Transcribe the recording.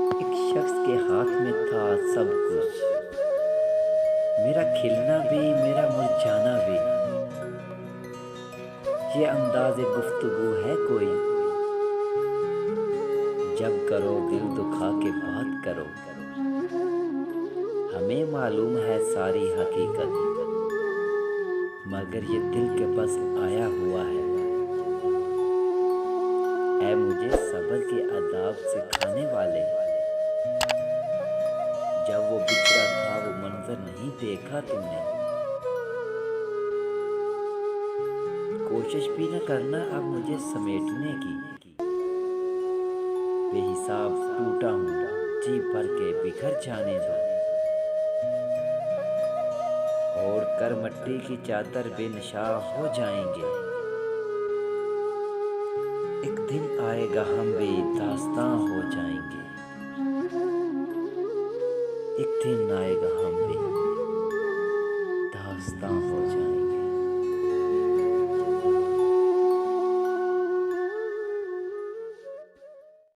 एक शख्स के हाथ में था सब कुछ, मेरा खिलना भी मेरा मुरझाना भी। ये अंदाज़े गुफ्तगू है कोई, जब करो दिल दुखा के बात करो। हमें मालूम है सारी हकीकत, मगर ये दिल के बस आया हुआ है। ऐ मुझे सब्र के आदाब सिखाने वाले, जब वो बिछड़ा था वो मंजर नहीं देखा तूने। कोशिश भी न करना अब मुझे समेटने की, बेहिसाब टूटा हूँ, जी भर के बिखर जाने दो। ओढ़ कर मट्टी की चादर बेनिशा हो जाएंगे, एक दिन आएगा हम भी दास्तां हो जाएंगे। एक दिन आएगा हम भी दास्तां हो जाएंगे।